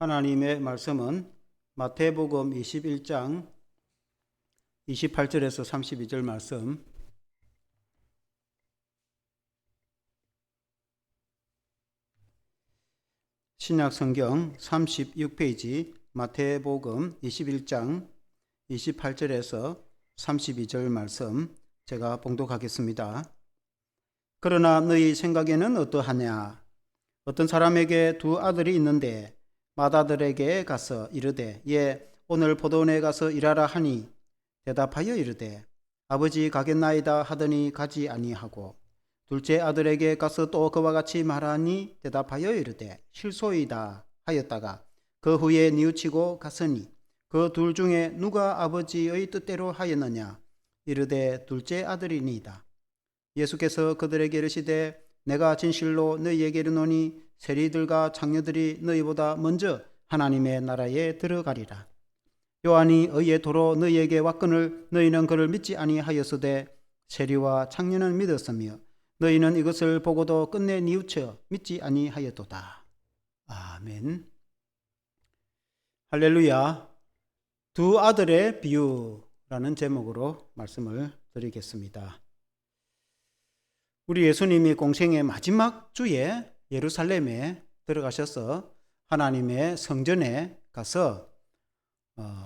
하나님의 말씀은 마태복음 21장 28절에서 32절 말씀, 신약성경 36페이지 마태복음 21장 28절에서 32절 말씀 제가 봉독하겠습니다. 그러나 너희 생각에는 어떠하냐? 어떤 사람에게 두 아들이 있는데 맏아들에게 가서 이르되 오늘 포도원에 가서 일하라 하니 대답하여 이르되 아버지 가겠나이다 하더니 가지 아니하고 둘째 아들에게 가서 또 그와 같이 말하니 대답하여 이르되 실소이다 하였다가 그 후에 뉘우치고 갔으니 그 둘 중에 누가 아버지의 뜻대로 하였느냐? 이르되 둘째 아들이니이다. 예수께서 그들에게 이르시되 내가 진실로 너희에게 이르노니 세리들과 장녀들이 너희보다 먼저 하나님의 나라에 들어가리라. 요한이 의의 도로 너희에게 왔거늘 너희는 그를 믿지 아니하였으되 세리와 장녀는 믿었으며 너희는 이것을 보고도 끝내 뉘우쳐 믿지 아니하였도다. 아멘. 할렐루야. 두 아들의 비유라는 제목으로 말씀을 드리겠습니다. 우리 예수님이 공생의 마지막 주에 예루살렘에 들어가셔서 하나님의 성전에 가서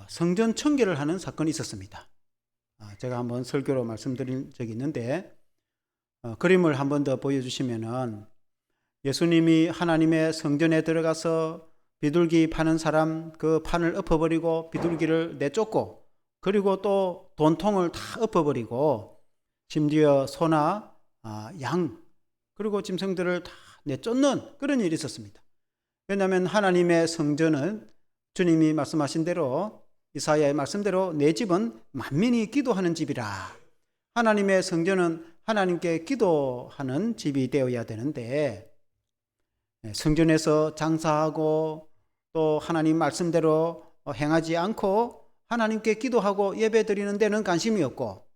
성전 청결을 하는 사건이 있었습니다. 제가 한번 설교로 말씀드린 적이 있는데 그림을 한번 더 보여주시면은 예수님이 하나님의 성전에 들어가서 비둘기 파는 사람 그 판을 엎어버리고 비둘기를 내쫓고 그리고 또 돈통을 다 엎어버리고 심지어 소나 양 그리고 짐승들을 다 내쫓는 그런 일이 있었습니다. 왜냐하면 하나님의 성전은 주님이 말씀하신 대로 이사야의 말씀대로 내 집은 만민이 기도하는 집이라. 하나님의 성전은 하나님께 기도하는 집이 되어야 되는데 성전에서 장사하고 또 하나님 말씀대로 행하지 않고 하나님께 기도하고 예배 드리는 데는 관심이 없고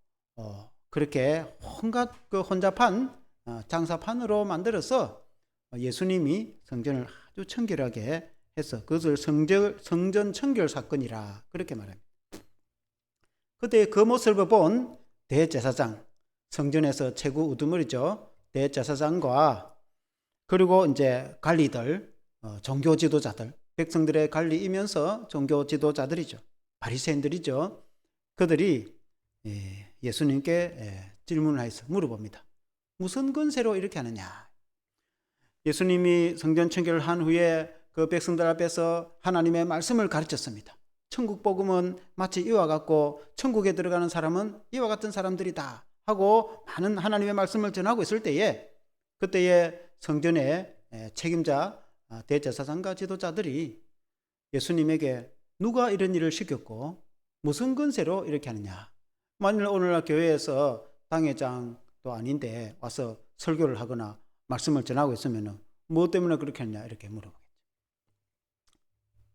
그렇게 온갖 그 혼잡한 장사판으로 만들어서 예수님이 성전을 아주 청결하게 해서 그것을 성전 청결 사건이라 그렇게 말합니다. 그때 그 모습을 본 대제사장, 성전에서 최고 우두머리죠. 대제사장과 그리고 이제 관리들, 종교 지도자들, 백성들의 관리이면서 종교 지도자들이죠. 바리새인들이죠. 그들이 예수님께 질문을 해서 물어봅니다. 무슨 권세로 이렇게 하느냐? 예수님이 성전 청결을 한 후에 그 백성들 앞에서 하나님의 말씀을 가르쳤습니다. 천국 복음은 마치 이와 같고 천국에 들어가는 사람은 이와 같은 사람들이다 하고 많은 하나님의 말씀을 전하고 있을 때에 그때의 성전의 책임자 대제사장과 지도자들이 예수님에게 누가 이런 일을 시켰고 무슨 권세로 이렇게 하느냐? 만일 오늘날 교회에서 당회장도 아닌데 와서 설교를 하거나 말씀을 전하고 있으면 무엇 때문에 그렇게 하느냐 이렇게 물어보겠죠.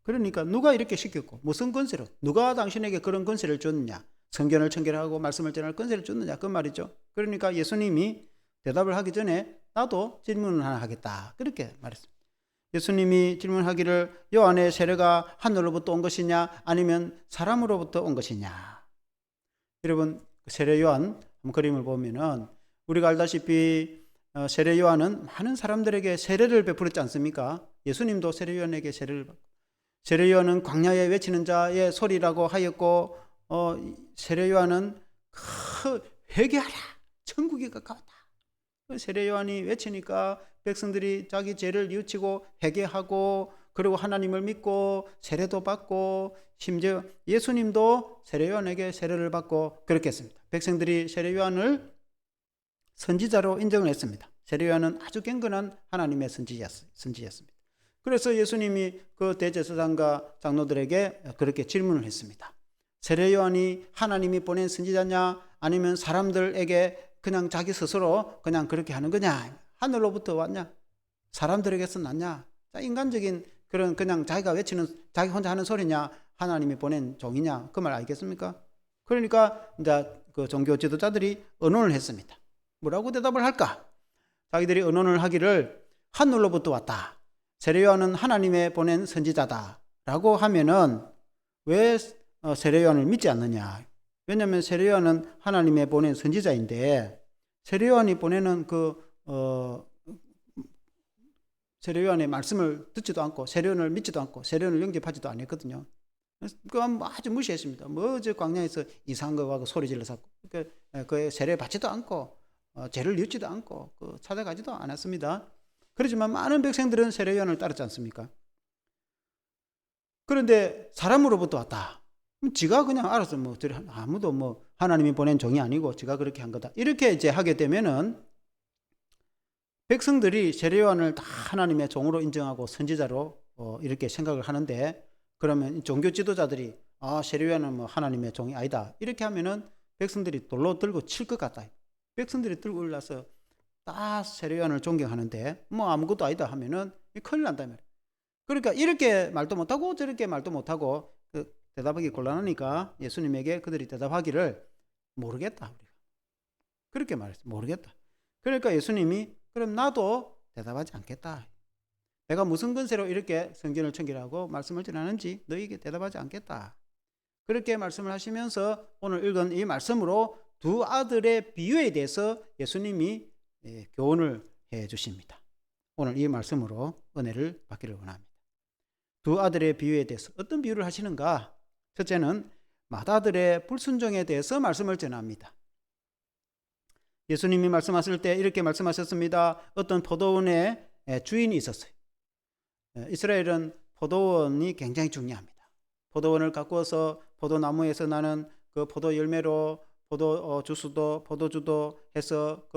그러니까 누가 이렇게 시켰고 무슨 권세로 누가 당신에게 그런 권세를 줬느냐? 성전을 청결하고 말씀을 전할 권세를 줬느냐 그 말이죠. 그러니까 예수님이 대답을 하기 전에 나도 질문을 하나 하겠다 그렇게 말했습니다. 예수님이 질문하기를 요한의 세례가 하늘로부터 온 것이냐 아니면 사람으로부터 온 것이냐. 여러분 세례 요한 그림을 보면은 우리가 알다시피 세례 요한은 많은 사람들에게 세례를 베풀었지 않습니까? 예수님도 세례 요한에게 세례를 받고 세례 요한은 광야에 외치는 자의 소리라고 하였고 세례 요한은 회개하라 천국이 가까웠다. 세례 요한이 외치니까 백성들이 자기 죄를 뉘우치고 회개하고 그리고 하나님을 믿고 세례도 받고 심지어 예수님도 세례 요한에게 세례를 받고 그렇게 했습니다. 백성들이 세례 요한을 선지자로 인정을 했습니다. 세례 요한은 아주 경건한 하나님의 선지자였습니다. 그래서 예수님이 그 대제사장과 장로들에게 그렇게 질문을 했습니다. 세례 요한이 하나님이 보낸 선지자냐 아니면 사람들에게 그냥 자기 스스로 그냥 그렇게 하는 거냐? 하늘로부터 왔냐? 사람들에게서 났냐? 인간적인 그런 그냥 자기가 외치는 자기 혼자 하는 소리냐? 하나님이 보낸 종이냐? 그 말 알겠습니까? 그러니까 이제 그 종교 지도자들이 언론을 했습니다. 뭐라고 대답을 할까? 자기들이 언론을 하기를 하늘로부터 왔다. 세례요한은 하나님의 보낸 선지자다라고 하면은 왜 세례요한을 믿지 않느냐? 왜냐하면 세례요한은 하나님의 보낸 선지자인데 세례요한이 보내는 세례요한의 말씀을 듣지도 않고 세례요한을 믿지도 않고 세례요한을 영접하지도 않았거든요. 그건 아주 무시했습니다. 저 광야에서 이상한 거 하고 소리 질러서 그 세례 받지도 않고 죄를 뉘지도 않고 찾아가지도 않았습니다. 그렇지만 많은 백성들은 세례요한을 따르지 않습니까? 그런데 사람으로부터 왔다. 지가 그냥 알아서 아무도 하나님이 보낸 종이 아니고 지가 그렇게 한 거다. 이렇게 이제 하게 되면은 백성들이 세례요한을 다 하나님의 종으로 인정하고 선지자로 이렇게 생각을 하는데 그러면 종교 지도자들이 세례요한은 하나님의 종이 아니다. 이렇게 하면은 백성들이 돌로 들고 칠 것 같다. 백성들이 들고 올라서 다 세례요한을 존경하는데 아무것도 아니다 하면은 큰일 난다 말이야. 그러니까 이렇게 말도 못하고 저렇게 말도 못하고 대답하기 곤란하니까 예수님에게 그들이 대답하기를 모르겠다. 우리가. 그렇게 말했어요. 모르겠다. 그러니까 예수님이 그럼 나도 대답하지 않겠다. 내가 무슨 근세로 이렇게 성경을 청결하고 말씀을 전하는지 너희에게 대답하지 않겠다. 그렇게 말씀을 하시면서 오늘 읽은 이 말씀으로 두 아들의 비유에 대해서 예수님이 교훈을 해 주십니다. 오늘 이 말씀으로 은혜를 받기를 원합니다. 두 아들의 비유에 대해서 어떤 비유를 하시는가? 첫째는 맏아들의 불순종에 대해서 말씀을 전합니다. 예수님이 말씀하실 때 이렇게 말씀하셨습니다. 어떤 포도원의 주인이 있었어요. 이스라엘은 포도원이 굉장히 중요합니다. 포도원을 가꾸어서 포도나무에서 나는 그 포도 열매로 포도 주스도 포도주도 해서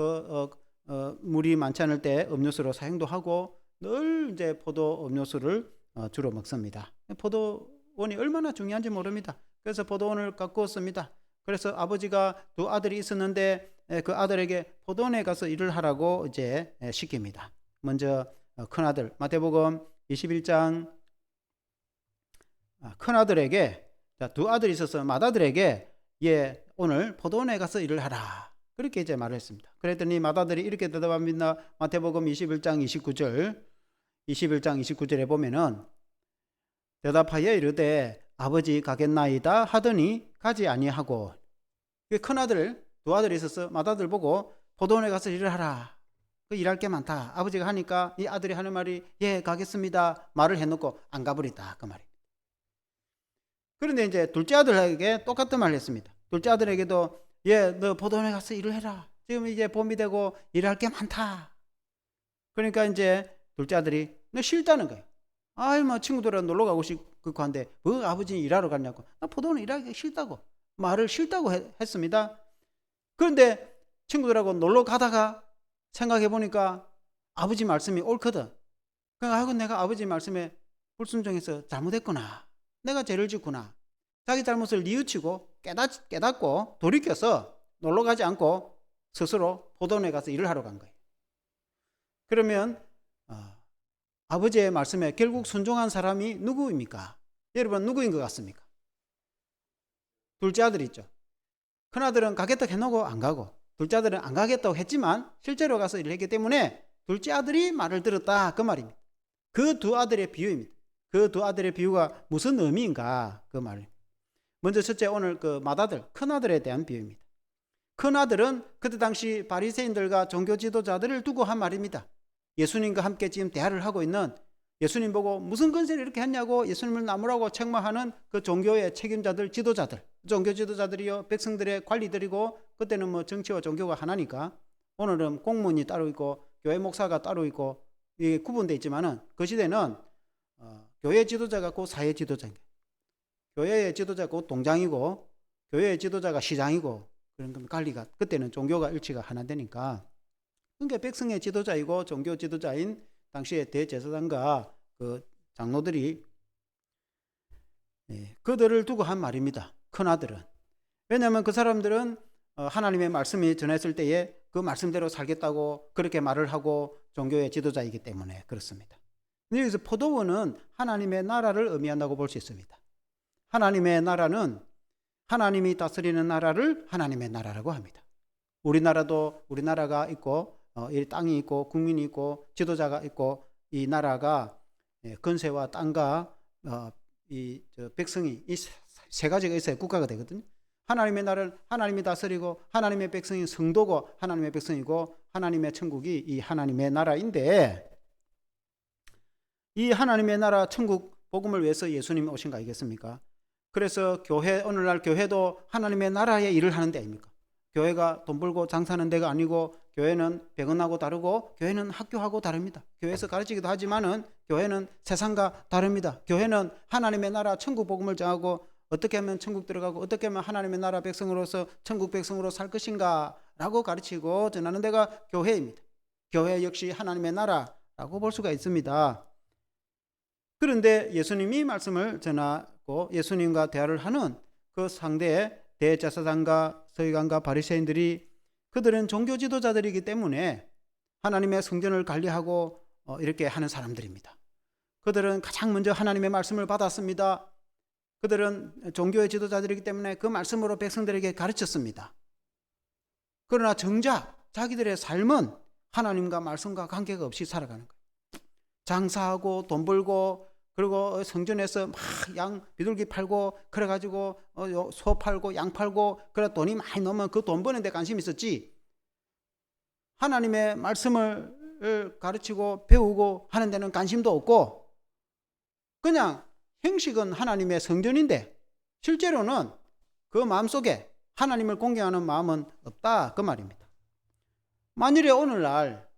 물이 많지 않을 때 음료수로 사용도 하고 늘 이제 포도 음료수를 주로 먹습니다. 포도원이 얼마나 중요한지 모릅니다. 그래서 포도원을 가꾸었습니다. 그래서 아버지가 두 아들이 있었는데 그 아들에게 포도원에 가서 일을 하라고 이제 시킵니다. 먼저 큰 아들 마태복음 21장 큰 아들에게 두 아들이 있어서 맏아들에게 오늘 포도원에 가서 일을 하라. 그렇게 이제 말을 했습니다. 그랬더니 맏아들이 이렇게 대답합니다. 마태복음 21장 29절에 보면은 대답하여 이르되 아버지 가겠나이다 하더니 가지 아니하고 큰아들 두 아들이 있어서 맏아들 보고 포도원에 가서 일을 하라. 일할 게 많다. 아버지가 하니까 이 아들이 하는 말이 가겠습니다. 말을 해놓고 안 가버리다. 그 말입니다. 그런데 이제 둘째 아들에게 똑같은 말을 했습니다. 둘째 아들에게도 너 포도원에 가서 일을 해라. 지금 이제 봄이 되고 일할 게 많다. 그러니까 이제 둘째 아들이 너 싫다는 거예요. 친구들이랑 놀러 가고 싶고 한데 아버지 일하러 갔냐고. 나 포도원에 일하기 싫다고. 말을 싫다고 했습니다. 그런데 친구들하고 놀러 가다가 생각해 보니까 아버지 말씀이 옳거든. 그러니까 내가 아버지 말씀에 불순종해서 잘못했구나. 내가 죄를 짓구나. 자기 잘못을 뉘우치고 깨닫고 돌이켜서 놀러 가지 않고 스스로 포도원에 가서 일을 하러 간 거예요. 그러면 아버지의 말씀에 결국 순종한 사람이 누구입니까? 여러분 누구인 것 같습니까? 둘째 아들이 있죠. 큰아들은 가겠다고 해놓고 안 가고 둘째 아들은 안 가겠다고 했지만 실제로 가서 일을 했기 때문에 둘째 아들이 말을 들었다. 그 말입니다. 그 두 아들의 비유입니다. 그 두 아들의 비유가 무슨 의미인가? 그 말입니다. 먼저 첫째 오늘 그 맏아들, 큰아들에 대한 비유입니다. 큰아들은 그때 당시 바리새인들과 종교 지도자들을 두고 한 말입니다. 예수님과 함께 지금 대화를 하고 있는 예수님 보고 무슨 건세를 이렇게 했냐고 예수님을 나무라고 책망하는 그 종교의 책임자들, 지도자들, 종교 지도자들이요 백성들의 관리들이고 그때는 정치와 종교가 하나니까 오늘은 공무원이 따로 있고 교회 목사가 따로 있고 이게 구분되어 있지만은 그 시대는 교회 지도자가 곧 사회 지도자입니다. 교회의 지도자가 곧 동장이고 교회의 지도자가 시장이고 그런 건 관리가 그때는 종교가 일치가 하나 되니까 그러니까 백성의 지도자이고 종교 지도자인 당시에 대제사장과 그 장로들이 그들을 두고 한 말입니다. 큰아들은. 왜냐하면 그 사람들은 하나님의 말씀이 전했을 때에 그 말씀대로 살겠다고 그렇게 말을 하고 종교의 지도자이기 때문에 그렇습니다. 여기서 포도원은 하나님의 나라를 의미한다고 볼 수 있습니다. 하나님의 나라는 하나님이 다스리는 나라를 하나님의 나라라고 합니다. 우리나라도 우리나라가 있고 이 땅이 있고 국민이 있고 지도자가 있고 이 나라가 건세와 땅과 백성이 이 세 가지가 있어야 국가가 되거든요. 하나님의 나라를 하나님이 다스리고 하나님의 백성이 성도고 하나님의 백성이고 하나님의 천국이 이 하나님의 나라인데, 이 하나님의 나라 천국 복음을 위해서 예수님이 오신 거 아니겠습니까? 그래서 오늘날 교회도 하나님의 나라의 일을 하는 데 아닙니까? 교회가 돈 벌고 장사하는 데가 아니고, 교회는 병원하고 다르고 교회는 학교하고 다릅니다. 교회에서 가르치기도 하지만은 교회는 세상과 다릅니다. 교회는 하나님의 나라 천국 복음을 전하고 어떻게 하면 천국 들어가고 어떻게 하면 하나님의 나라 백성으로서 천국 백성으로 살 것인가 라고 가르치고 전하는 데가 교회입니다. 교회 역시 하나님의 나라라고 볼 수가 있습니다. 그런데 예수님이 말씀을 전하고 예수님과 대화를 하는 그 상대의 대제사장과 서기관과 바리새인들이, 그들은 종교 지도자들이기 때문에 하나님의 성전을 관리하고 이렇게 하는 사람들입니다. 그들은 가장 먼저 하나님의 말씀을 받았습니다. 그들은 종교의 지도자들이기 때문에 그 말씀으로 백성들에게 가르쳤습니다. 그러나 정작 자기들의 삶은 하나님과 말씀과 관계가 없이 살아가는 거예요. 장사하고 돈 벌고 그리고 성전에서 막 양 비둘기 팔고 그래가지고 소 팔고 양 팔고 그래 돈이 많이 넣으면 그 돈 버는 데 관심이 있었지, 하나님의 말씀을 가르치고 배우고 하는 데는 관심도 없고, 그냥 형식은 하나님의 성전인데 실제로는 그 마음속에 하나님을 공경하는 마음은 없다, 그 말입니다. 만일에 오늘날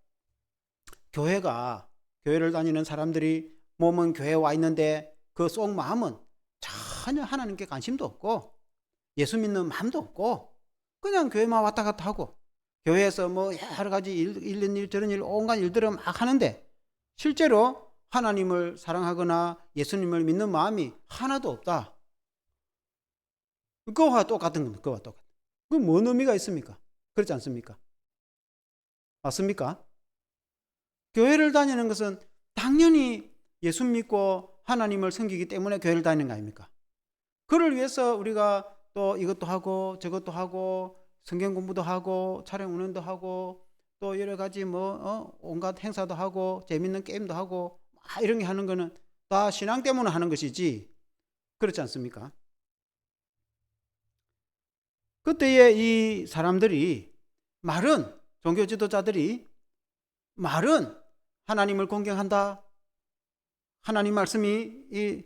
교회를 다니는 사람들이 몸은 교회에 와 있는데 그 속 마음은 전혀 하나님께 관심도 없고 예수 믿는 마음도 없고 그냥 교회만 왔다 갔다 하고 교회에서 뭐 여러 가지 이런 일 저런 일 온갖 일들을 막 하는데 실제로 하나님을 사랑하거나 예수님을 믿는 마음이 하나도 없다. 그거와 똑같은 겁니다. 그거와 똑같은. 그 뭔 의미가 있습니까? 그렇지 않습니까? 맞습니까? 교회를 다니는 것은 당연히 예수 믿고 하나님을 섬기기 때문에 교회를 다니는 거 아닙니까? 그를 위해서 우리가 또 이것도 하고 저것도 하고 성경 공부도 하고 차량 운행도 하고 또 여러 가지 온갖 행사도 하고 재밌는 게임도 하고 이런 게 하는 거는 다 신앙 때문에 하는 것이지, 그렇지 않습니까? 그때에 이 사람들이 종교 지도자들이 말은 하나님을 공경한다, 하나님 말씀이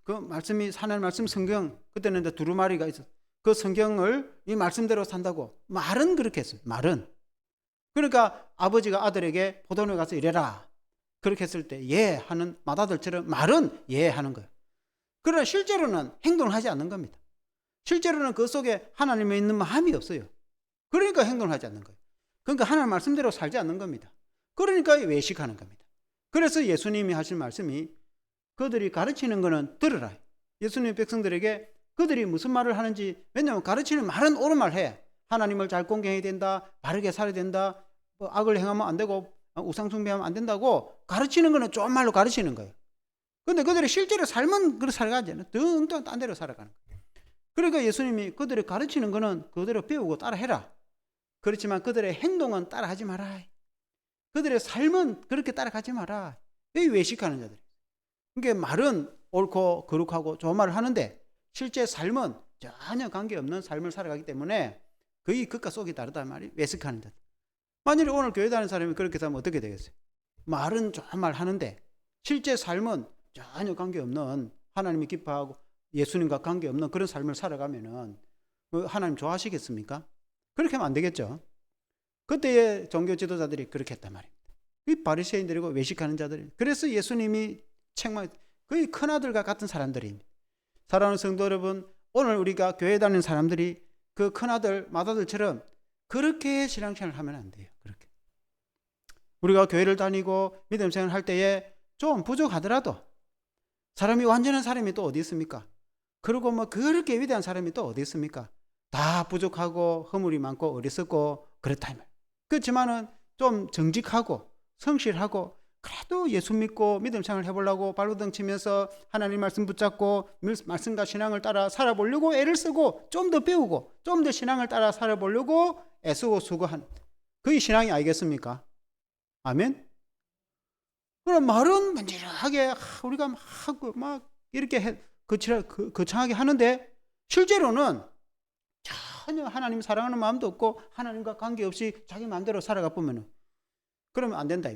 그 말씀이 하나님 말씀 성경, 그때는 이제 두루마리가 있어. 그 성경을 이 말씀대로 산다고 말은 그렇게 했어요. 말은. 그러니까 아버지가 아들에게 포도원에 가서 일해라 그렇게 했을 때 예 하는 맏아들처럼 말은 예 하는 거예요. 그러나 실제로는 행동을 하지 않는 겁니다. 실제로는 그 속에 하나님의 있는 마음이 없어요. 그러니까 행동을 하지 않는 거예요. 그러니까 하나님 말씀대로 살지 않는 겁니다. 그러니까 외식하는 겁니다. 그래서 예수님이 하신 말씀이 그들이 가르치는 거는 들으라. 예수님 백성들에게 그들이 무슨 말을 하는지, 왜냐하면 가르치는 말은 옳은 말 해. 하나님을 잘 공경해야 된다, 바르게 살아야 된다, 악을 행하면 안 되고 우상 숭배하면 안 된다고 가르치는 거는 좋은 말로 가르치는 거예요. 그런데 그들이 실제로 삶은 그렇게 살아가지 않아요. 엉뚱 딴 데로 살아가는 거예요. 그러니까 예수님이 그들이 가르치는 거는 그대로 배우고 따라해라. 그렇지만 그들의 행동은 따라하지 마라. 그들의 삶은 그렇게 따라가지 마라. 왜 외식하는 자들이? 그러니까 말은 옳고 거룩하고 좋은 말을 하는데 실제 삶은 전혀 관계없는 삶을 살아가기 때문에 거의 극과 속이 다르단 말이에요. 외식하는 자들. 만일에 오늘 교회 다니는 사람이 그렇게 살면 어떻게 되겠어요? 말은 좋은 말 하는데 실제 삶은 전혀 관계없는, 하나님이 기뻐하고 예수님과 관계없는 그런 삶을 살아가면은 하나님 좋아하시겠습니까? 그렇게 하면 안 되겠죠. 그때의 종교 지도자들이 그렇게 했단 말입니다. 이 바리새인들이고 외식하는 자들이. 그래서 예수님이 거의 큰아들과 같은 사람들입니다. 사랑하는 성도 여러분, 오늘 우리가 교회 다니는 사람들이 그 큰아들, 맏아들처럼 그렇게 신앙생활을 하면 안 돼요. 그렇게. 우리가 교회를 다니고 믿음 생활을 할 때에 좀 부족하더라도 사람이 완전한 사람이 또 어디 있습니까? 그리고 그렇게 위대한 사람이 또 어디 있습니까? 다 부족하고 허물이 많고 어리석고 그렇다. 그렇지만은 좀 정직하고 성실하고 그래도 예수 믿고 믿음 생활을 해보려고 발버둥 치면서 하나님 말씀 붙잡고 말씀과 신앙을 따라 살아보려고 애를 쓰고 좀 더 배우고 좀 더 신앙을 따라 살아보려고 애쓰고 수고한 그게 신앙이 아니겠습니까? 아멘? 그럼 말은 만질하게 우리가 막 이렇게 거창하게 하는데 실제로는 전혀 하나님 사랑하는 마음도 없고 하나님과 관계없이 자기 마음대로 살아가 보면은 그러면 안 된다.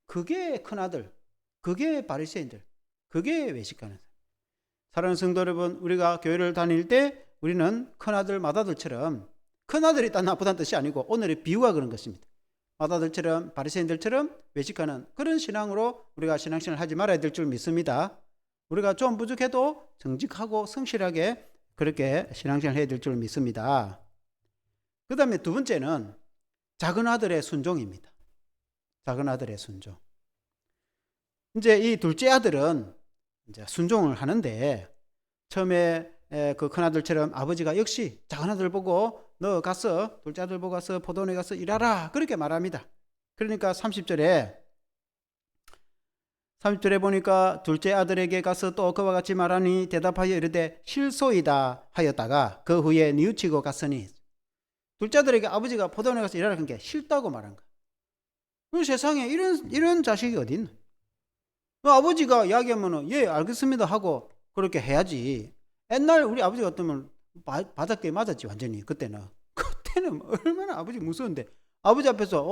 그게 큰아들, 그게 바리새인들, 그게 외식하는 사람. 사랑하는 성도 여러분, 우리가 교회를 다닐 때 우리는 큰아들, 맏아들처럼, 큰아들이 다 나쁘다는 뜻이 아니고 오늘의 비유가 그런 것입니다. 맏아들처럼 바리새인들처럼 외식하는 그런 신앙으로 우리가 신앙생활을 하지 말아야 될 줄 믿습니다. 우리가 좀 부족해도 정직하고 성실하게 그렇게 신앙생활을 해야 될 줄 믿습니다. 그 다음에 두 번째는 작은 아들의 순종입니다. 작은 아들의 순종. 이제 이 둘째 아들은 이제 순종을 하는데 처음에 그 큰아들처럼 아버지가 역시 작은 아들 보고 너 가서 둘째 아들 보고 가서 포도원에 가서 일하라 그렇게 말합니다. 그러니까 30절에 보니까 둘째 아들에게 가서 또 그와 같이 말하니 대답하여 이르되 실소이다 하였다가 그 후에 뉘우치고 갔으니 둘째 아들에게 아버지가 포도원에 가서 일하라 한 게 싫다고 말한 거야. 그 세상에 이런 자식이 어디 있나? 아버지가 이야기하면 예 알겠습니다 하고 그렇게 해야지. 옛날 우리 아버지 같으면 바닥에 맞았지 완전히. 그때는 얼마나 아버지 무서운데 아버지 앞에서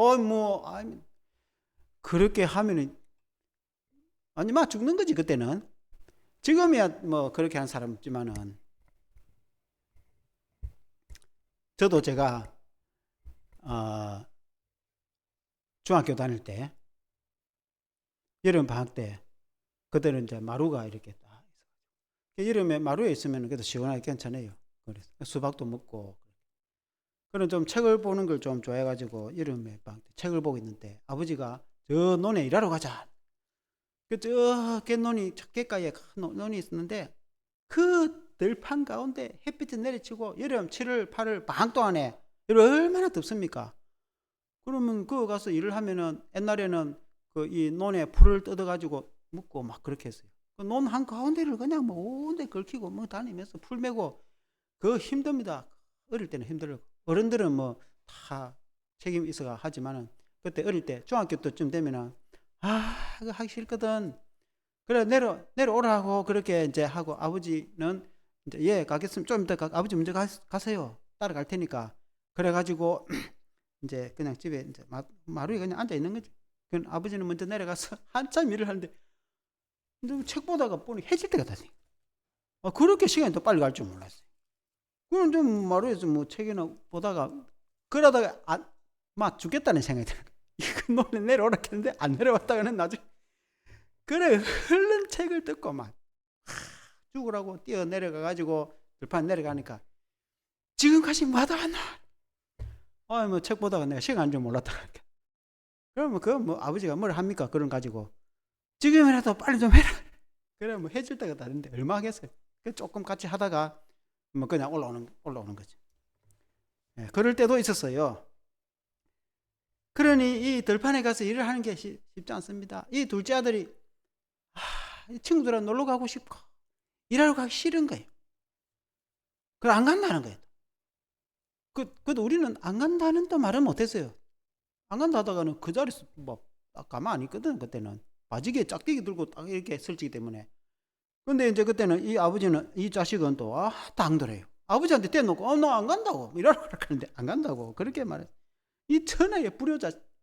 그렇게 하면은 아니 막 죽는 거지. 그때는 지금이야 뭐 그렇게 한 사람 없지만은 저도 제가 중학교 다닐 때 여름 방학 때 그때는 이제 마루가 이렇게 딱 여름에 마루에 있으면 그래도 시원하게 괜찮아요. 그래서 수박도 먹고 그런 좀 책을 보는 걸 좀 좋아해가지고 여름에 방학 때 책을 보고 있는데 아버지가 저 논에 일하러 가자. 저 갯논이 갯가에 논이 있었는데 그 들판 가운데 햇빛이 내리치고 여름 7월 8월 방학 동안에 얼마나 덥습니까? 그러면 그거 가서 일을 하면은 옛날에는 그 이 논에 풀을 뜯어가지고 묻고 막 그렇게 했어요. 그 논 한 가운데를 그냥 뭐 온데 걸키고 뭐 다니면서 풀 메고 그거 힘듭니다. 어릴 때는 힘들고 어른들은 뭐 다 책임 있어가 하지만은 그때 어릴 때 중학교 때쯤 되면은 그거 하기 싫거든. 그래 내려오라고 그렇게 이제 하고 아버지는 이제 예 가겠습니다. 좀 이따 아버지 먼저 가세요. 따라갈 테니까. 그래가지고 이제 그냥 집에 이제 마루에 그냥 앉아 있는 거지. 그 아버지는 먼저 내려가서 한참 일을 하는데 책 보다가 보니 해질 때가 다니. 그렇게 시간이 더 빨리 갈 줄 몰랐어요. 그럼 좀 마루에서 뭐 책이나 보다가 그러다가 막 죽겠다는 생각이 들어요. 이거 논에 내려오라 했는데 안 내려왔다가는 나중에 그래 흘른 책을 뜯고 막 죽으라고 뛰어 내려가가지고 들판 내려가니까 지금까지 뭐하다 왔나? 뭐 책 보다가 내가 시간 좀 몰랐다. 그러면 그건 뭐 아버지가 뭘 합니까? 그런 가지고 지금이라도 빨리 좀 해라. 그래 뭐 해줄 때가 다른데 얼마 하겠어요. 조금 같이 하다가 뭐 그냥 올라오는 거지. 예, 그럴 때도 있었어요. 그러니 이 들판에 가서 일을 하는 게 쉽지 않습니다. 이 둘째 아들이 친구들하고 놀러 가고 싶고 일하러 가기 싫은 거예요. 그걸 안 간다는 거예요. 그래도 우리는 안 간다는 또 말은 못했어요. 안 간다 하다가는 그 자리에서 뭐 가만 안 있거든. 그때는 바지기에 짝대기 들고 딱 이렇게 설치기 때문에. 근데 이제 그때는 이 아버지는 이 자식은 또 당돌해요. 아버지한테 떼놓고 너 안 간다고 일하러 가는데 안 간다고 그렇게 말해. 이 천하의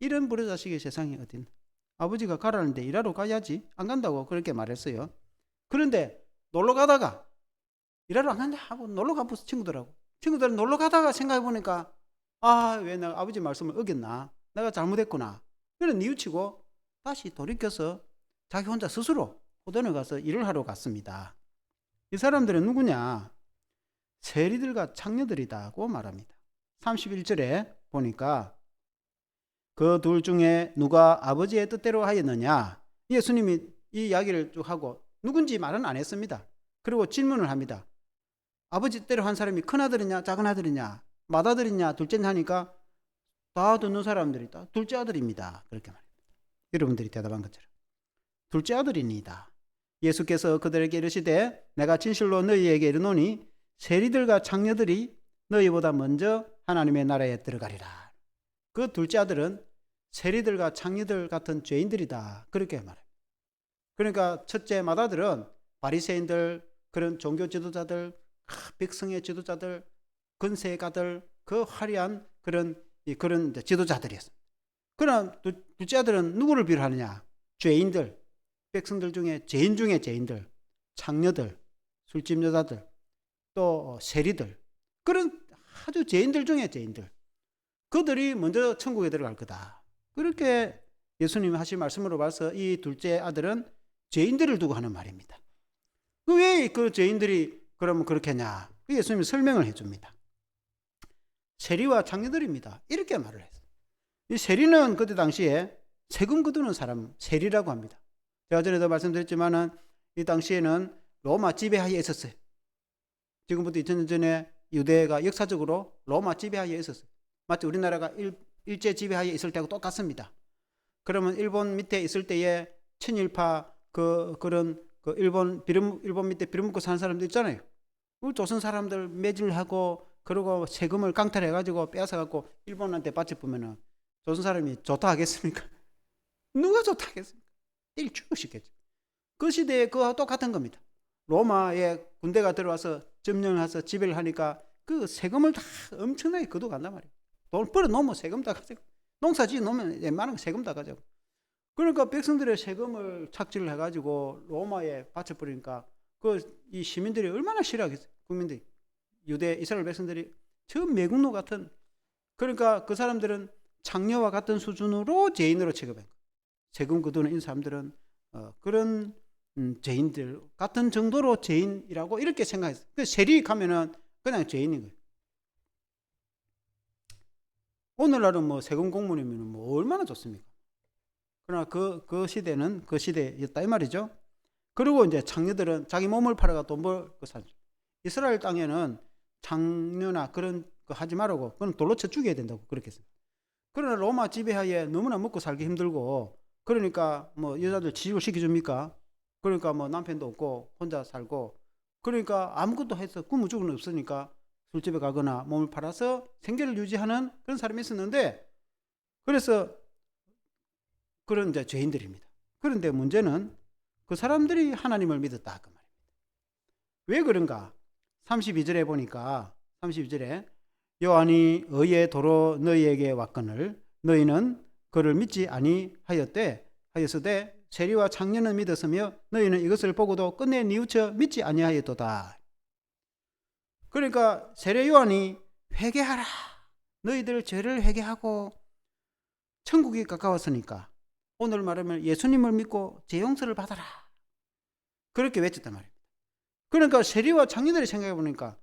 이런 불효자식의 세상이 어딘. 아버지가 가라는데 일하러 가야지 안 간다고 그렇게 말했어요. 그런데 놀러 가다가 일하러 안 간다 하고 놀러 가보서 친구들은 놀러 가다가 생각해 보니까 왜 내가 아버지 말씀을 어겼나, 내가 잘못했구나, 그런 뉘우치고 다시 돌이켜서 자기 혼자 스스로 포도원에 가서 일을 하러 갔습니다. 이 사람들은 누구냐? 세리들과 창녀들이다고 말합니다. 31절에 보니까 그 둘 중에 누가 아버지의 뜻대로 하였느냐? 예수님이 이 이야기를 쭉 하고 누군지 말은 안 했습니다. 그리고 질문을 합니다. 아버지 뜻대로 한 사람이 큰아들이냐 작은 아들이냐 맏아들이냐 둘째냐 하니까 다 듣는 사람들이 다 둘째 아들입니다. 그렇게 말합니다. 여러분들이 대답한 것처럼 둘째 아들입니다. 예수께서 그들에게 이르시되 내가 진실로 너희에게 이르노니 세리들과 창녀들이 너희보다 먼저 하나님의 나라에 들어가리라. 그 둘째 아들은 세리들과 창녀들 같은 죄인들이다. 그렇게 말합니다. 그러니까 첫째 맏아들은 바리새인들, 그런 종교 지도자들, 백성의 지도자들, 건세가들, 그 화려한 그런 지도자들이었습니다. 그러나 둘째 아들은 누구를 비롯하느냐? 죄인들, 백성들 중에 죄인 중에 죄인들, 창녀들, 술집 여자들, 또 세리들, 그런 아주 죄인들 중에 죄인들, 그들이 먼저 천국에 들어갈 거다. 그렇게 예수님이 하신 말씀으로 봐서 이 둘째 아들은 죄인들을 두고 하는 말입니다. 왜 그 죄인들이 그러면 그렇게 하냐? 예수님이 설명을 해줍니다. 세리와 창녀들입니다. 이렇게 말을 했어요. 이 세리는 그때 당시에 세금 거두는 사람, 세리라고 합니다. 제가 전에도 말씀드렸지만은 이 당시에는 로마 지배하에 있었어요. 지금부터 2000년 전에 유대가 역사적으로 로마 지배하에 있었어요. 마치 우리나라가 일제 지배하에 있을 때하고 똑같습니다. 그러면 일본 밑에 있을 때에 친일파 그런 일본 밑에 빌어먹고 사는 사람들 있잖아요. 조선 사람들 매질하고 그리고 세금을 강탈해가지고 빼앗아갖고 일본한테 바쳐보면은 조선 사람이 좋다 하겠습니까? 누가 좋다 하겠습니까? 일축시켰죠. 그 시대에 그와 똑같은 겁니다. 로마에 군대가 들어와서 점령을 해서 지배를 하니까 그 세금을 다 엄청나게 거둬간단 말이에요. 돈 벌어놓으면 세금 다 가지고, 농사 지어놓으면 웬만한 세금 다 가지고. 그러니까 백성들의 세금을 착취를 해가지고 로마에 바쳐버리니까 이 시민들이 얼마나 싫어하겠어요. 국민들이, 유대 이스라엘 백성들이 저 매국노 같은, 그러니까 그 사람들은 창녀와 같은 수준으로 죄인으로 취급한 거예요. 세금 거두는 이 사람들은 그런 죄인들 같은 정도로 죄인이라고 이렇게 생각했어요. 세리 가면은 그냥 죄인인 거예요. 오늘날은 뭐 세금 공무원이면 뭐 얼마나 좋습니까? 그러나 그 시대는 그 시대였다 이 말이죠. 그리고 이제 창녀들은 자기 몸을 팔아가 돈 벌고 살죠. 이스라엘 땅에는 창녀나 그런 거 하지 말라고, 그건 돌로 쳐 죽여야 된다고 그렇게 했습니다. 그러나 로마 지배하에 너무나 먹고 살기 힘들고, 그러니까 뭐 여자들 취직을 시켜줍니까? 그러니까 뭐 남편도 없고 혼자 살고, 그러니까 아무것도 해서 굶어 죽을 는 없으니까 술집에 가거나 몸을 팔아서 생계를 유지하는 그런 사람이 있었는데, 그래서 그런 이제 죄인들입니다. 그런데 문제는 그 사람들이 하나님을 믿었다 그 말입니다. 왜 그런가? 32절에 보니까 32절에 요한이 의의 도로 너희에게 왔거늘 너희는 그를 믿지 아니하였되 세리와 창녀는 믿었으며 너희는 이것을 보고도 끝내 뉘우쳐 믿지 아니하였도다. 그러니까 세례 요한이 회개하라, 너희들 죄를 회개하고 천국이 가까웠으니까 오늘 말하면 예수님을 믿고 죄 용서를 받아라, 그렇게 외쳤단 말입니다. 그러니까 세리와 창녀들이 생각해 보니까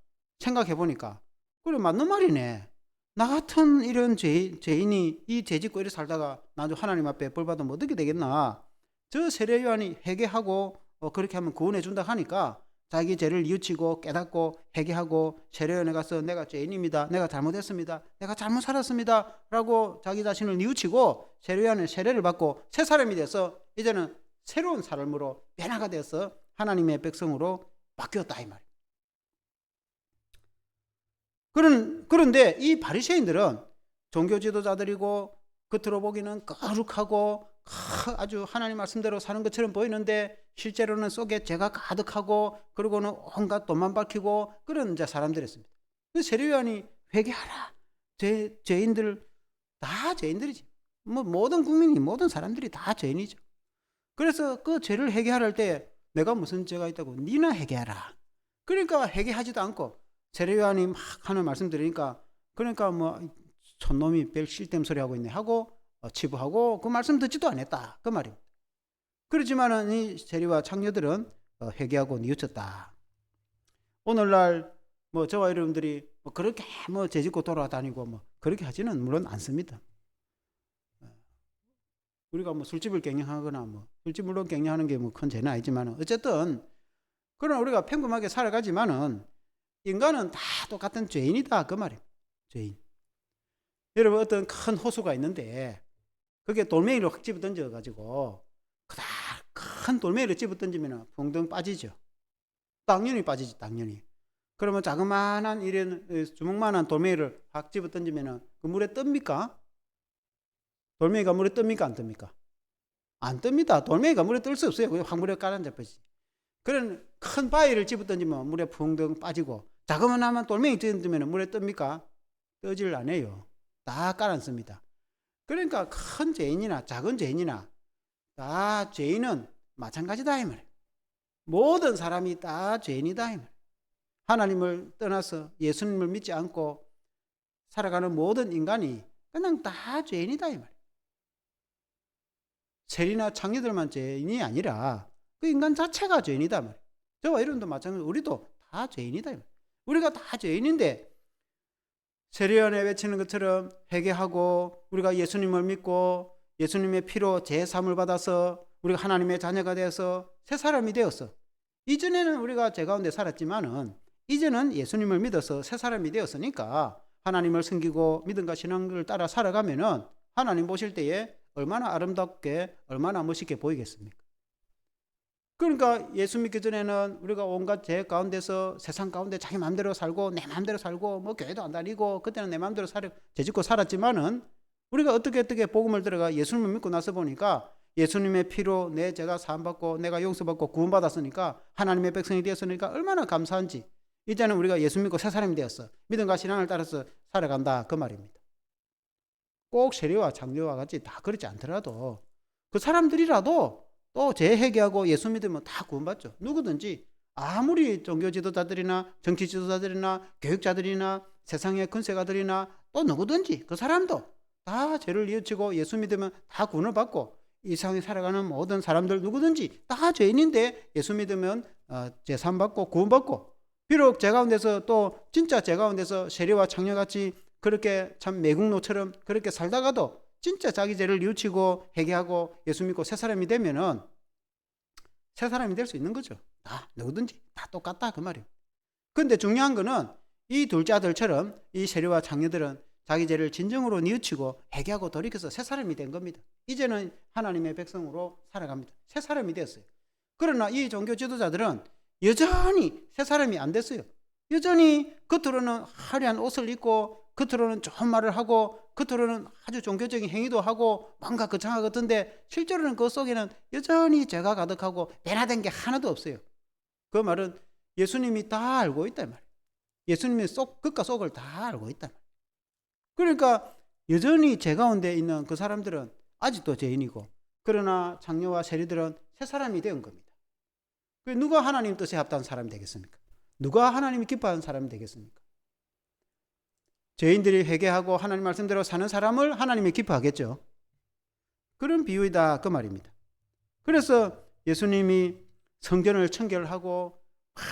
그래, 맞는 말이네. 나 같은 이런 죄인이 이 죄 짓고 이렇게 살다가 나중에 하나님 앞에 벌 받으면 어떻게 되겠나. 저 세례 요한이 회개하고 그렇게 하면 구원해 준다 하니까 자기 죄를 뉘우치고 깨닫고 회개하고 세례 요한에 가서 내가 죄인입니다, 내가 잘못했습니다, 내가 잘못 살았습니다 라고 자기 자신을 뉘우치고 세례 요한의 세례를 받고 새 사람이 돼서 이제는 새로운 사람으로 변화가 되어서 하나님의 백성으로 바뀌었다 이 말이에요. 그런데 이 바리새인들은 종교 지도자들이고 겉으로 보기는 거룩하고 아주 하나님 말씀대로 사는 것처럼 보이는데 실제로는 속에 죄가 가득하고 그리고는 온갖 돈만 밝히고 그런 이제 사람들이었습니다. 세례 요한이 회개하라, 죄인들 다 죄인들이지. 뭐 모든 국민이, 모든 사람들이 다 죄인이죠. 그래서 그 죄를 회개할 때 내가 무슨 죄가 있다고, 니나 회개하라. 그러니까 회개하지도 않고 세례 요한이 막 하는 말씀 들으니까, 그러니까 뭐 촌놈이 별 쓸데없는 소리 하고 있네 하고 치부하고 그 말씀 듣지도 않았다 그 말입니다. 그렇지만은 이 세리와 창녀들은 회개하고 뉘우쳤다. 오늘날 뭐 저와 여러분들이 뭐 그렇게 뭐 죄짓고 돌아다니고 뭐 그렇게 하지는 물론 않습니다. 우리가 뭐 술집을 경영하거나 뭐 술집 물론 경영하는 게 뭐 큰 죄는 아니지만 어쨌든 그러나 우리가 평범하게 살아가지만은 인간은 다 똑같은 죄인이다 그 말이에요. 죄인. 여러분 어떤 큰 호수가 있는데 그게 돌멩이로 확 집어 던져가지고 큰 돌멩이를 집어 던지면 붕덩 빠지죠. 당연히 빠지지, 당연히. 그러면 자그마한 이런 주먹만한 돌멩이를 확 집어 던지면 그 물에 뜹니까? 돌멩이가 물에 뜹니까 안 뜹니까? 안 뜹니다. 돌멩이가 물에 뜰 수 없어요. 그냥 확 물에 가라앉아버리지. 그런 큰 바위를 집어 던지면 물에 붕덩 빠지고, 자그마한 돌멩이 던지면 물에 뜹니까? 뜨질 않아요. 다 가라앉습니다. 그러니까 큰 죄인이나 작은 죄인이나 다 죄인은 마찬가지다 이 말이에요. 모든 사람이 다 죄인이다 이 말이에요. 하나님을 떠나서 예수님을 믿지 않고 살아가는 모든 인간이 그냥 다 죄인이다 이 말이에요. 세리나 창녀들만 죄인이 아니라 그 인간 자체가 죄인이다 말이에요. 저와 여러분도 마찬가지로 우리도 다 죄인이다 말이에요. 우리가 다 죄인인데 세례요한에 외치는 것처럼 회개하고 우리가 예수님을 믿고 예수님의 피로 제3을 받아서 우리가 하나님의 자녀가 되어서 새 사람이 되었어. 이전에는 우리가 죄 가운데 살았지만은 이제는 예수님을 믿어서 새 사람이 되었으니까 하나님을 섬기고 믿음과 신앙을 따라 살아가면은 하나님 보실 때에 얼마나 아름답게 얼마나 멋있게 보이겠습니까? 그러니까 예수 믿기 전에는 우리가 온갖 죄 가운데서 세상 가운데 자기 마음대로 살고 내 마음대로 살고 뭐 교회도 안 다니고 그때는 내 마음대로 죄짓고 살았지만은 우리가 어떻게 복음을 들어가 예수님을 믿고 나서 보니까 예수님의 피로 내 죄가 사함받고 내가 용서받고 구원받았으니까 하나님의 백성이 되었으니까 얼마나 감사한지 이제는 우리가 예수 믿고 새 사람이 되었어. 믿음과 신앙을 따라서 살아간다 그 말입니다. 꼭 세례와 장로와 같이 다 그렇지 않더라도 그 사람들이라도 또 재회개하고 예수 믿으면 다 구원받죠. 누구든지 아무리 종교 지도자들이나 정치 지도자들이나 교육자들이나 세상의 권세가들이나 또 누구든지 그 사람도 다 죄를 뉘우치고 예수 믿으면 다 구원을 받고 이 세상에 살아가는 모든 사람들 누구든지 다 죄인인데 예수 믿으면 제산 받고 구원받고 비록 죄 가운데서 또 진짜 죄 가운데서 세리와 창녀같이 그렇게 참 매국노처럼 그렇게 살다가도 진짜 자기 죄를 뉘우치고 회개하고 예수 믿고 새 사람이 되면은 새 사람이 될 수 있는 거죠. 다 누구든지 다 똑같다 그 말이에요. 그런데 중요한 거는 이 둘자들처럼 이 세리와 창녀들은 자기 죄를 진정으로 뉘우치고 회개하고 돌이켜서 새 사람이 된 겁니다. 이제는 하나님의 백성으로 살아갑니다. 새 사람이 되었어요. 그러나 이 종교 지도자들은 여전히 새 사람이 안 됐어요. 여전히 겉으로는 화려한 옷을 입고 겉으로는 좋은 말을 하고 겉으로는 아주 종교적인 행위도 하고 뭔가 거창한 것 같은데 실제로는 그 속에는 여전히 죄가 가득하고 변화된 게 하나도 없어요. 그 말은 예수님이 다 알고 있단 말이에요. 예수님이 끝과 속을 다 알고 있단 말이에요. 그러니까 여전히 죄 가운데 있는 그 사람들은 아직도 죄인이고 그러나 장녀와 세리들은 새 사람이 된 겁니다. 누가 하나님 뜻에 합당한 사람이 되겠습니까? 누가 하나님이 기뻐하는 사람이 되겠습니까? 죄인들이 회개하고 하나님 말씀대로 사는 사람을 하나님이 기뻐하겠죠. 그런 비유이다 그 말입니다. 그래서 예수님이 성전을 청결하고 막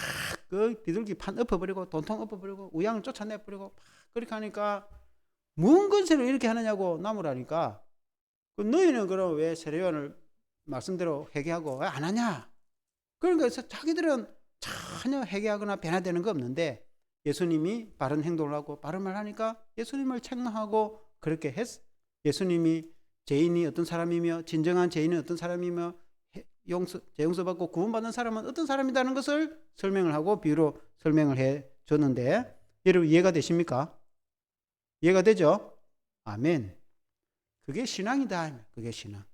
그 비둘기 판 엎어버리고 돈통 엎어버리고 우양을 쫓아내버리고 막 그렇게 하니까 무슨 권세로 이렇게 하느냐고 나무라니까 너희는 그럼 왜 세례요한을 말씀대로 회개하고 왜 안 하냐? 그러니까 자기들은 전혀 회개하거나 변화되는 거 없는데 예수님이 바른 행동을 하고 바른 말 하니까 예수님을 책망하고 그렇게 했어. 예수님이 죄인이 어떤 사람이며 진정한 죄인은 어떤 사람이며 죄 용서받고 구원받는 사람은 어떤 사람이라는 것을 설명을 하고 비유로 설명을 해 줬는데 여러분 이해가 되십니까? 이해가 되죠? 아멘. 그게 신앙이다. 그게 신앙.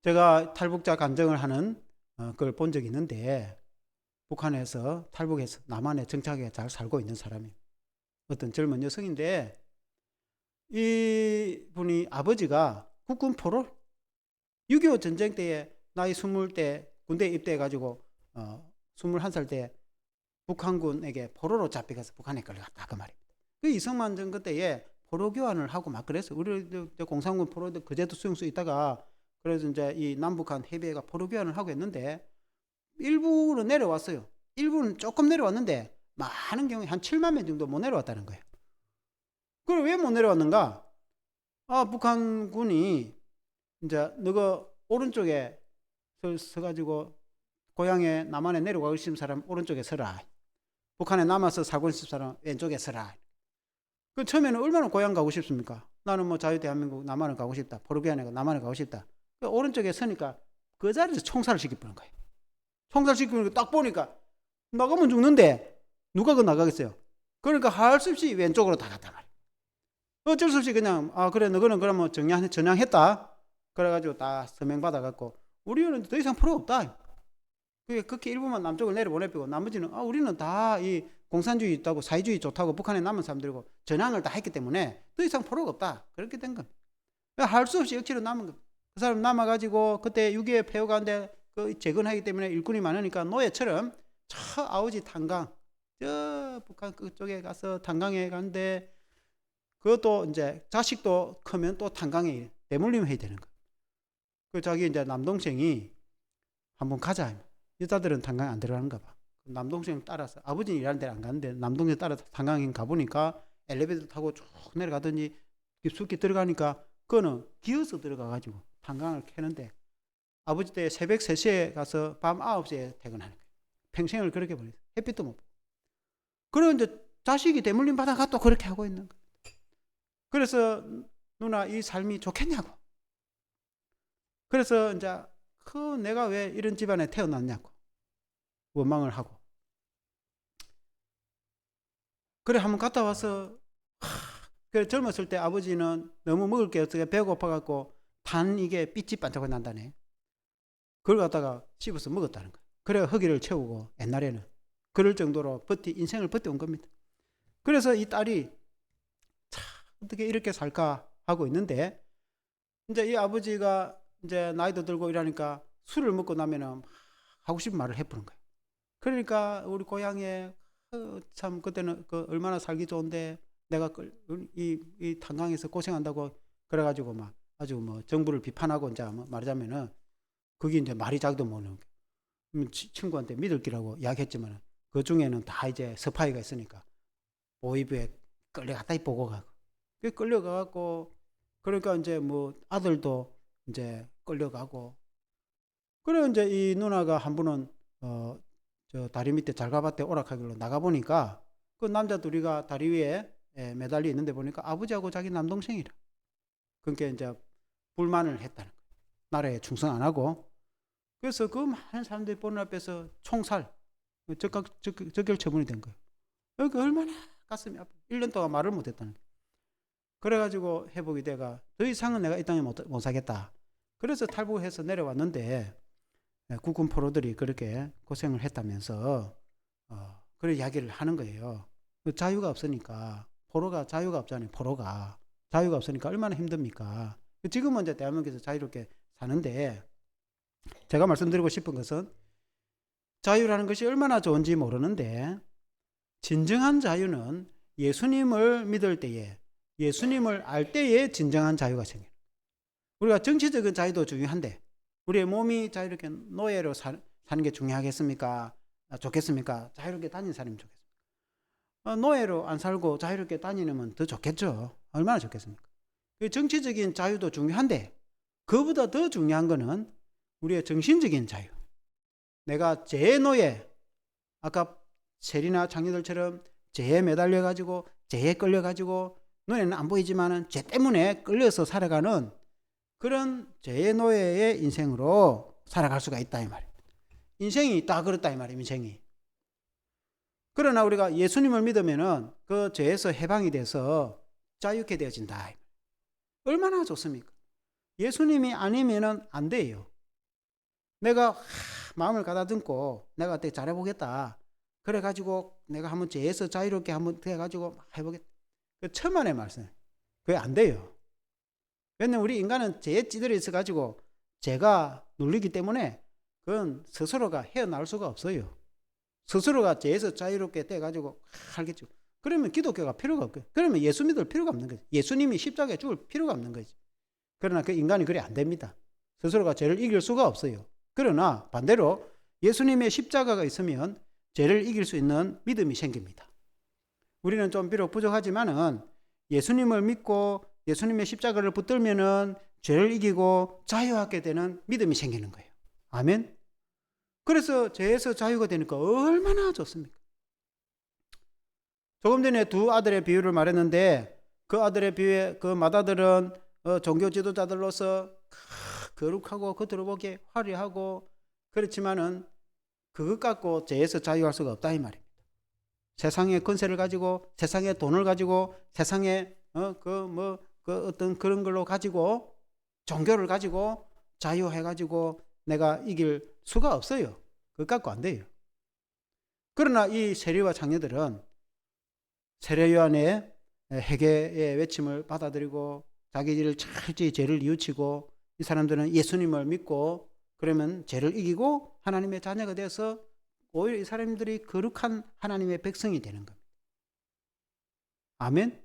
제가 탈북자 간증을 하는 그걸 본 적이 있는데 북한에서 탈북해서 남한에 정착해 잘 살고 있는 사람이에요. 어떤 젊은 여성인데 이분이 아버지가 국군 포로 6.25 전쟁 때에 나이 20대 군대에 입대해가지고 21살 때 북한군에게 포로로 잡혀가서 북한에 끌려갔다 그 말입니다. 그 이승만 정권 때에 포로 교환을 하고 막 그랬어요. 우리 공산군 포로들 그제도 수용소 있다가 그래서 이제 이 남북한 해비가 포로 교환을 하고 했는데 일부는 내려왔어요. 일부는 조금 내려왔는데 많은 경우에 한 7만 명 정도 못 내려왔다는 거예요. 그럼 왜 못 내려왔는가? 북한군이 이제 너가 오른쪽에 서가지고 고향에 남한에 내려가고 싶은 사람 오른쪽에 서라. 북한에 남아서 살고 싶은 사람 왼쪽에 서라. 그 처음에는 얼마나 고향 가고 싶습니까? 나는 뭐 자유대한민국 남한을 가고 싶다. 포로교환에 남한을 가고 싶다. 그 오른쪽에 서니까 그 자리에서 총살을 시켜버린 거예요. 총살 시키는 거 딱 보니까 나가면 죽는데 누가 그 나가겠어요? 그러니까 할 수 없이 왼쪽으로 다 갔단 말이에요. 어쩔 수 없이 그냥 그래 너는 그러면 전향했다. 그래가지고 다 서명 받아갖고 우리는 더 이상 필요 없다. 그게 극히 일부만 남쪽을 내려보내고 나머지는 우리는 다 이 공산주의 있다고 사회주의 좋다고 북한에 남은 사람들이고 전향을 다 했기 때문에 더 이상 필요가 없다. 그렇게 된 겁니다. 할 수 없이 억지로 남은 겁니다. 그 사람 남아가지고 그때 6.25 폐허 가운데 그 재건하기 때문에 일꾼이 많으니까 노예처럼 저 아우지 탄광 저 북한 그쪽에 가서 탄광에 간데 그것도 이제 자식도 크면 또 탄광에 대물림 해야 되는 거예요. 그 자기 이제 남동생이 한번 가자. 여자들은 탄광에 안 들어가는가 봐. 남동생 따라서 아버지는 일하는 데를 안 가는데 남동생 따라서 탄광에 가보니까 엘리베이터 타고 쭉 내려가더니 깊숙이 들어가니까 그거는 기어서 들어가가지고 탄광을 캐는데 아버지 때 새벽 3시에 가서 밤 9시에 퇴근하는 거예요. 평생을 그렇게 보냈어요. 햇빛도 못 보고. 그리고 이제 자식이 대물림 받아가 또 그렇게 하고 있는 거예요. 그래서 누나 이 삶이 좋겠냐고. 그래서 이제 내가 왜 이런 집안에 태어났냐고 원망을 하고. 그래 한번 갔다 와서 그래 젊었을 때 아버지는 너무 먹을 게 없어서 배고파갖고 단 이게 삐치 반짝고 난다네. 그걸 갖다가 씹어서 먹었다는 거예요. 그래 허기를 채우고 옛날에는 그럴 정도로 인생을 버텨온 겁니다. 그래서 이 딸이 참 어떻게 이렇게 살까 하고 있는데 이제 이 아버지가 이제 나이도 들고 이러니까 술을 먹고 나면은 하고 싶은 말을 해보는 거예요. 그러니까 우리 고향에 참 그때는 얼마나 살기 좋은데 내가 이 탄광에서 고생한다고 그래가지고 막 아주 뭐 정부를 비판하고 이제 말하자면은 그게 이제 말이 자기도 모르는 거예요. 친구한테 믿을 기라고 이야기했지만 그 중에는 다 이제 스파이가 있으니까 보이부에 끌려갔다 보고 가고 끌려가갖고 그러니까 이제 뭐 아들도 이제 끌려가고 그래 이제 이 누나가 한 분은 저 다리 밑에 잘가밭에 오락하길로 나가보니까 그 남자 둘이가 다리 위에 매달려 있는데 보니까 아버지하고 자기 남동생이라. 그러니까 이제 불만을 했다는 거예요. 나라에 충성 안 하고. 그래서 그 많은 사람들이 보는 앞에서 총살, 적결 처분이 된 거예요. 그러니까 얼마나 가슴이 아파. 1년 동안 말을 못 했다는 거예요. 그래가지고 회복이 돼가 더 이상은 내가 이 땅에 못 살겠다. 그래서 탈북해서 내려왔는데 국군 포로들이 그렇게 고생을 했다면서 그런 이야기를 하는 거예요. 자유가 없으니까 포로가 자유가 없잖아요. 포로가 자유가 없으니까 얼마나 힘듭니까? 지금은 이제 대한민국에서 자유롭게 사는데 제가 말씀드리고 싶은 것은 자유라는 것이 얼마나 좋은지 모르는데 진정한 자유는 예수님을 믿을 때에 예수님을 알 때에 진정한 자유가 생겨요. 우리가 정치적인 자유도 중요한데 우리의 몸이 자유롭게 노예로 사는 게 중요하겠습니까? 좋겠습니까? 자유롭게 다니는 사람이 좋겠습니까? 노예로 안 살고 자유롭게 다니면 더 좋겠죠. 얼마나 좋겠습니까? 정치적인 자유도 중요한데 그보다 더 중요한 거는 우리의 정신적인 자유. 내가 죄의 노예, 아까 세리나 장녀들처럼 죄에 매달려가지고 죄에 끌려가지고 눈에는 안 보이지만은 죄 때문에 끌려서 살아가는 그런 죄의 노예의 인생으로 살아갈 수가 있다 이 말이에요. 인생이 다 그렇다 이 말이에요. 인생이. 그러나 우리가 예수님을 믿으면은 그 죄에서 해방이 돼서 자유케 되어진다. 얼마나 좋습니까? 예수님이 아니면은 안 돼요. 내가 마음을 가다듬고 내가 어떻게 잘해보겠다. 그래가지고 내가 한번 죄에서 자유롭게 한번 돼가지고 해보겠다. 그 천만의 말씀. 그게 안 돼요. 왜냐면 우리 인간은 죄에 찌들어 있어가지고 죄가 눌리기 때문에 그건 스스로가 헤어나올 수가 없어요. 스스로가 죄에서 자유롭게 돼가지고 알겠죠. 그러면 기독교가 필요가 없고 그러면 예수 믿을 필요가 없는 거지. 예수님이 십자가에 죽을 필요가 없는 거지. 그러나 그 인간이 그래 안 됩니다. 스스로가 죄를 이길 수가 없어요. 그러나 반대로 예수님의 십자가가 있으면 죄를 이길 수 있는 믿음이 생깁니다. 우리는 좀 비록 부족하지만은 예수님을 믿고 예수님의 십자가를 붙들면은 죄를 이기고 자유하게 되는 믿음이 생기는 거예요. 아멘. 그래서 죄에서 자유가 되니까 얼마나 좋습니까? 조금 전에 두 아들의 비유를 말했는데 그 아들의 비유에 그 맏아들은 종교 지도자들로서 거룩하고 겉으로 보기에 화려하고 그렇지만은 그것 갖고 죄에서 자유할 수가 없다 이 말입니다. 세상의 권세를 가지고 세상의 돈을 가지고 세상의 어떤 그런 걸로 가지고 종교를 가지고 자유해가지고 내가 이길 수가 없어요. 그것 갖고 안 돼요. 그러나 이 세리와 장녀들은 세례 요한의 회개의 외침을 받아들이고 자기들 철저히 죄를 뉘우치고 이 사람들은 예수님을 믿고 그러면 죄를 이기고 하나님의 자녀가 되어서 오히려 이 사람들이 거룩한 하나님의 백성이 되는 겁니다. 아멘.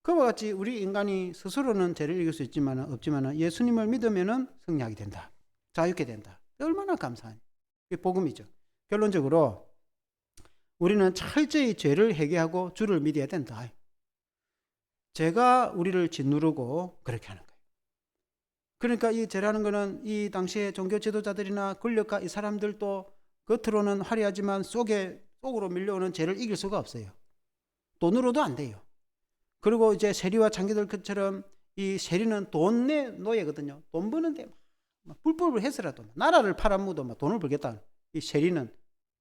그와 같이 우리 인간이 스스로는 죄를 이길 수 없지만 예수님을 믿으면 승리하게 된다. 자유케 된다. 얼마나 감사하니. 이게 복음이죠. 결론적으로 우리는 철저히 죄를 회개하고 주를 믿어야 된다. 죄가 우리를 짓누르고 그렇게 하는 거예요. 그러니까 이 죄라는 것은 이 당시에 종교 지도자들이나 권력가 이 사람들도 겉으로는 화려하지만 속으로 밀려오는 죄를 이길 수가 없어요. 돈으로도 안 돼요. 그리고 이제 세리와 장교들 것처럼 이 세리는 돈의 노예거든요. 돈 버는데 막 불법을 해서라도 나라를 팔아먹어도 막 돈을 벌겠다. 이 세리는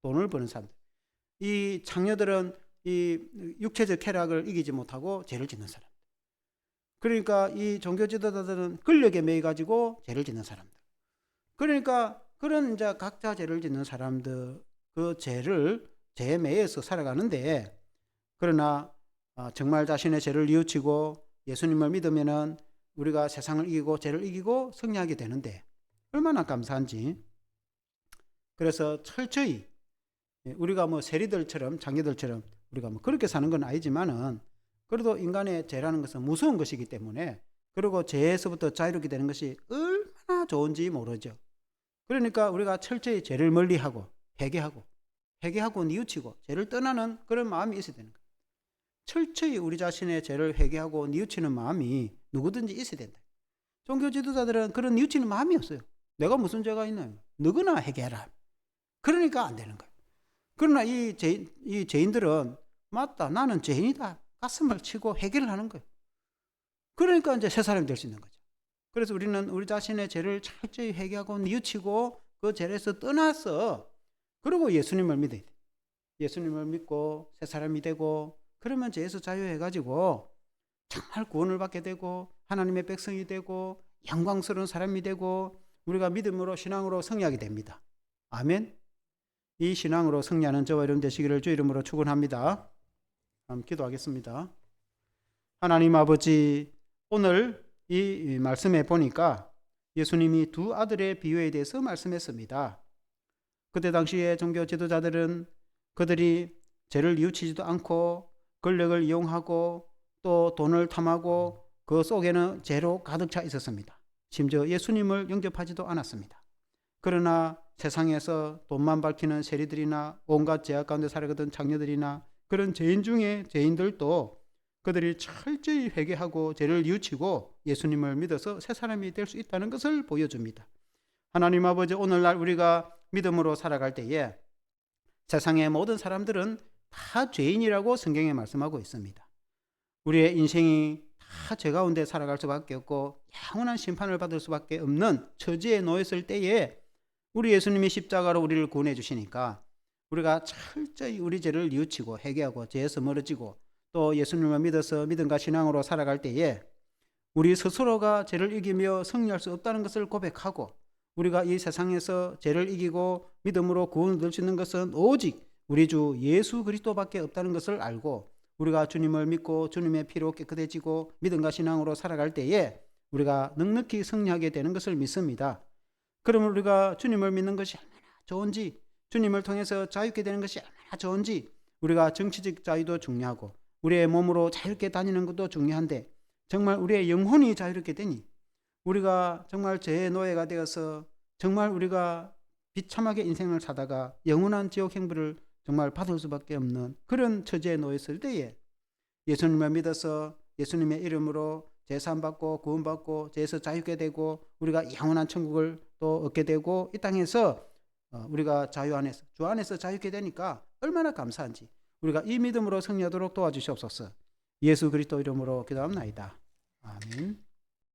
돈을 버는 사람들. 이 장녀들은 이 육체적 쾌락을 이기지 못하고 죄를 짓는 사람. 그러니까 이 종교 지도자들은 권력에 매여 가지고 죄를 짓는 사람들. 그러니까 그런 이제 각자 죄를 짓는 사람들 그 죄에 매여서 살아가는데 그러나 정말 자신의 죄를 뉘우치고 예수님을 믿으면은 우리가 세상을 이기고 죄를 이기고 승리하게 되는데 얼마나 감사한지. 그래서 철저히 우리가 뭐 세리들처럼 장녀들처럼 우리가 뭐 그렇게 사는 건 아니지만은 그래도 인간의 죄라는 것은 무서운 것이기 때문에 그리고 죄에서부터 자유롭게 되는 것이 얼마나 좋은지 모르죠. 그러니까 우리가 철저히 죄를 멀리하고 회개하고 뉘우치고 죄를 떠나는 그런 마음이 있어야 되는 거예요. 철저히 우리 자신의 죄를 회개하고 뉘우치는 마음이 누구든지 있어야 된다. 종교 지도자들은 그런 뉘우치는 마음이 없어요. 내가 무슨 죄가 있나요? 너거나 회개해라. 그러니까 안 되는 거예요. 그러나 이 죄인들은 맞다. 나는 죄인이다. 가슴을 치고 회개를 하는 거예요. 그러니까 이제 새 사람이 될 수 있는 거죠. 그래서 우리는 우리 자신의 죄를 철저히 회개하고 뉘우치고 그 죄에서 떠나서 그리고 예수님을 믿어야 돼. 예수님을 믿고 새 사람이 되고 그러면 죄에서 자유해가지고 정말 구원을 받게 되고 하나님의 백성이 되고 영광스러운 사람이 되고 우리가 믿음으로 신앙으로 승리하게 됩니다. 아멘. 이 신앙으로 승리하는 저와 여러분 되시기를 주 이름으로 축원합니다. 기도하겠습니다. 하나님 아버지, 오늘 이 말씀에 보니까 예수님이 두 아들의 비유에 대해서 말씀했습니다. 그때 당시에 종교 지도자들은 그들이 죄를 뉘우치지도 않고 권력을 이용하고 또 돈을 탐하고 그 속에는 죄로 가득 차 있었습니다. 심지어 예수님을 영접하지도 않았습니다. 그러나 세상에서 돈만 밝히는 세리들이나 온갖 죄악 가운데 살아가던 장녀들이나 그런 죄인 중에 죄인들도 그들이 철저히 회개하고 죄를 뉘우치고 예수님을 믿어서 새 사람이 될 수 있다는 것을 보여줍니다. 하나님 아버지, 오늘날 우리가 믿음으로 살아갈 때에 세상의 모든 사람들은 다 죄인이라고 성경에 말씀하고 있습니다. 우리의 인생이 다 죄 가운데 살아갈 수밖에 없고 영원한 심판을 받을 수밖에 없는 처지에 놓였을 때에 우리 예수님이 십자가로 우리를 구원해 주시니까 우리가 철저히 우리 죄를 뉘우치고 회개하고 죄에서 멀어지고 또 예수님을 믿어서 믿음과 신앙으로 살아갈 때에 우리 스스로가 죄를 이기며 승리할 수 없다는 것을 고백하고 우리가 이 세상에서 죄를 이기고 믿음으로 구원을 얻을 수 있는 것은 오직 우리 주 예수 그리스도밖에 없다는 것을 알고 우리가 주님을 믿고 주님의 피로 깨끗해지고 믿음과 신앙으로 살아갈 때에 우리가 넉넉히 승리하게 되는 것을 믿습니다. 그러면 우리가 주님을 믿는 것이 얼마나 좋은지, 주님을 통해서 자유롭게 되는 것이 얼마나 좋은지, 우리가 정치적 자유도 중요하고 우리의 몸으로 자유롭게 다니는 것도 중요한데 정말 우리의 영혼이 자유롭게 되니 우리가 정말 죄의 노예가 되어서 정말 우리가 비참하게 인생을 사다가 영원한 지옥 행부를 정말 받을 수밖에 없는 그런 처지에 놓였을 때에 예수님을 믿어서 예수님의 이름으로 제사함받고 구원받고 죄에서 자유롭게 되고 우리가 영원한 천국을 또 얻게 되고 이 땅에서 우리가 주 안에서 자유롭게 되니까 얼마나 감사한지 우리가 이 믿음으로 승리하도록 도와주시옵소서. 예수 그리스도 이름으로 기도합나이다. 아멘.